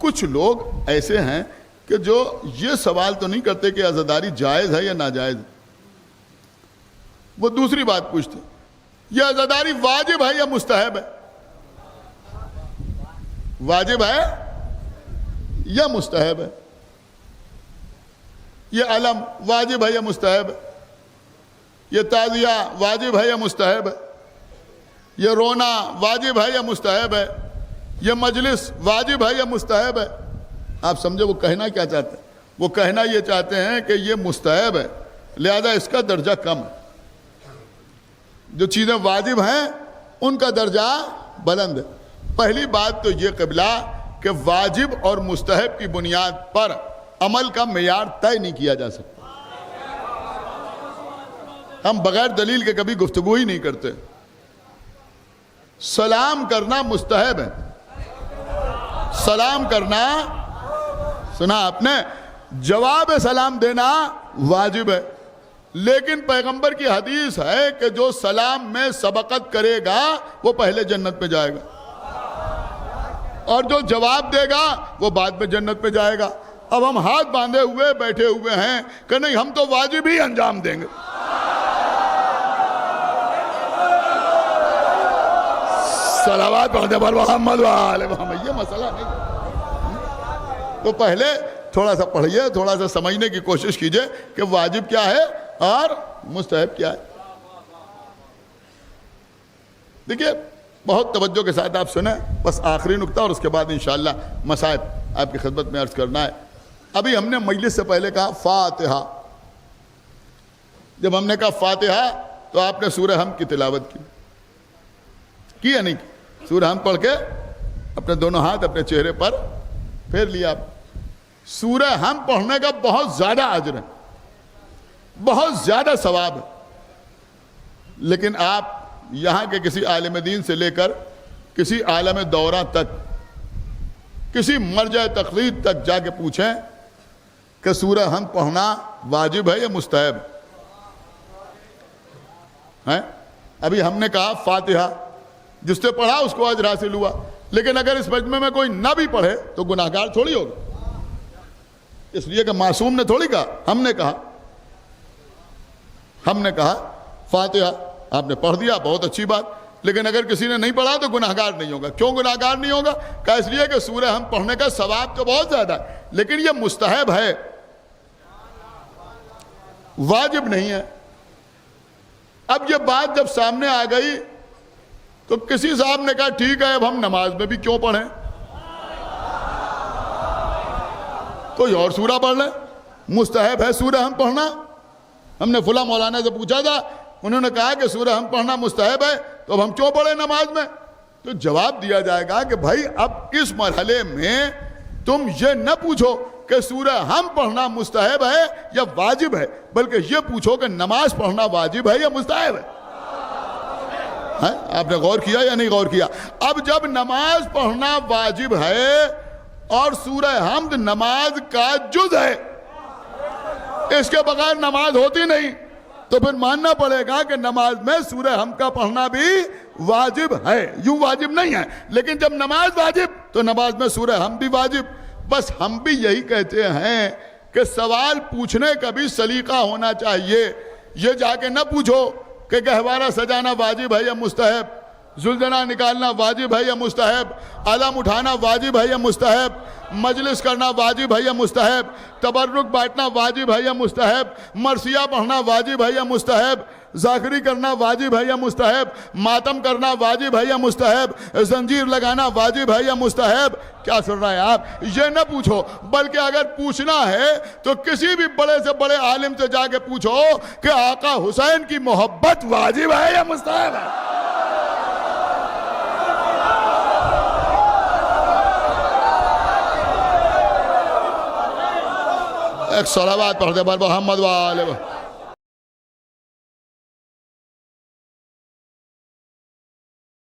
کچھ لوگ ایسے ہیں کہ جو یہ سوال تو نہیں کرتے کہ عزاداری جائز ہے یا ناجائز، وہ دوسری بات پوچھتے یہ عزاداری واجب ہے یا مستحب ہے، واجب ہے یا مستحب ہے، یہ علم واجب ہے یا مستحب ہے، یہ تعزیہ واجب ہے یا مستحب ہے، یہ رونا واجب ہے یا مستحب ہے، یہ مجلس واجب ہے یا مستحب ہے۔ آپ سمجھے وہ کہنا کیا چاہتے ہیں؟ وہ کہنا یہ چاہتے ہیں کہ یہ مستحب ہے، لہذا اس کا درجہ کم ہے، جو چیزیں واجب ہیں ان کا درجہ بلند ہے۔ پہلی بات تو یہ قبلہ کہ واجب اور مستحب کی بنیاد پر عمل کا معیار طے نہیں کیا جا سکتا۔ ہم بغیر دلیل کے کبھی گفتگو ہی نہیں کرتے۔ سلام کرنا مستحب ہے، سلام کرنا، سنا آپ نے، جواب سلام دینا واجب ہے، لیکن پیغمبر کی حدیث ہے کہ جو سلام میں سبقت کرے گا وہ پہلے جنت میں جائے گا، اور جو جواب دے گا وہ بعد میں جنت میں جائے گا۔ اب ہم ہاتھ باندھے ہوئے بیٹھے ہوئے ہیں کہ نہیں ہم تو واجب ہی انجام دیں گے، صلوات پڑھتے پر محمد وآل محمد، یہ مسئلہ نہیں۔ تو پہلے تھوڑا سا پڑھیے، تھوڑا سا سمجھنے کی کوشش کیجئے کہ واجب کیا ہے اور مستحب کیا ہے۔ دیکھیے بہت توجہ کے ساتھ آپ سنیں، بس آخری نقطہ اور اس کے بعد انشاءاللہ مسائل آپ کی خدمت میں عرض کرنا ہے۔ ابھی ہم نے مجلس سے پہلے کہا فاتحہ، جب ہم نے کہا فاتحہ تو آپ نے سورہ حمد کی تلاوت کی یا نہیں کی؟ سورہ حمد پڑھ کے اپنے دونوں ہاتھ اپنے چہرے پر پھیر لیا۔ سورہ حمد پڑھنے کا بہت زیادہ اجر ہے، بہت زیادہ ثواب ہے، لیکن آپ یہاں کے کسی عالم دین سے لے کر کسی عالم دورہ تک، کسی مرجع تقلید تک جا کے پوچھیں کہ سورہ حمد پڑھنا واجب ہے یا مستحب ہے؟ ابھی ہم نے کہا فاتحہ، جس نے پڑھا اس کو اجر حاصل ہوا، لیکن اگر اس مجمع میں کوئی نہ بھی پڑھے تو گناہگار تھوڑی ہوگا، اس لیے کہ معصوم نے تھوڑی کہا، ہم نے کہا فاتحہ، آپ نے پڑھ دیا، بہت اچھی بات، لیکن اگر کسی نے نہیں پڑھا تو گناہگار نہیں ہوگا۔ کیوں گناہگار نہیں ہوگا؟ کہ اس لیے کہ سورہ حمد پڑھنے کا ثواب تو بہت زیادہ ہے، لیکن یہ مستحب ہے، واجب نہیں ہے۔ اب یہ بات جب سامنے آ گئی تو کسی صاحب نے کہا ٹھیک ہے اب ہم نماز میں بھی کیوں پڑھیں، کوئی اور سورہ پڑھ لیں، مستحب ہے سورہ حمد پڑھنا۔ ہم نے فلاں مولانا سے پوچھا تھا، انہوں نے کہا کہ سورہ حمد پڑھنا مستحب ہے، تو اب ہم کیوں پڑھیں نماز میں؟ تو جواب دیا جائے گا کہ بھائی اب اس مرحلے میں تم یہ نہ پوچھو کہ سورہ حمد پڑھنا مستحب ہے یا واجب ہے، بلکہ یہ پوچھو کہ نماز پڑھنا واجب ہے یا مستحب ہے۔ آپ نے غور کیا یا نہیں غور کیا؟ اب جب نماز پڑھنا واجب ہے اور سورہ حمد نماز کا جز ہے، اس کے بغیر نماز ہوتی نہیں، تو پھر ماننا پڑے گا کہ نماز میں سورہ حمد کا پڑھنا بھی واجب ہے، یوں واجب نہیں ہے، لیکن جب نماز واجب تو نماز میں سورہ حمد بھی واجب۔ بس ہم بھی یہی کہتے ہیں کہ سوال پوچھنے کا بھی سلیقہ ہونا چاہیے، یہ جا کے نہ پوچھو کہ گہوارہ سجانا واجب ہے یا مستحب، زلزلہ نکالنا واجب ہے یا مستحب، علم اٹھانا واجب ہے یا مستحب، مجلس کرنا واجب ہے یا مستحب، تبرک بانٹنا واجب ہے یا مستحب، مرثیہ پڑھنا واجب ہے یا مستحب، ذاکری کرنا واجب ہے یا مستحب، ماتم کرنا واجب ہے یا مستحب، زنجیر لگانا واجب ہے یا مستحب۔ کیا سن رہے ہیں آپ؟ یہ نہ پوچھو، بلکہ اگر پوچھنا ہے تو کسی بھی بڑے سے بڑے عالم سے جا کے پوچھو کہ آقا حسین کی محبت واجب ہے یا مستحب ہے۔ ایک صلوات پڑھ دے بر محمد وآلہ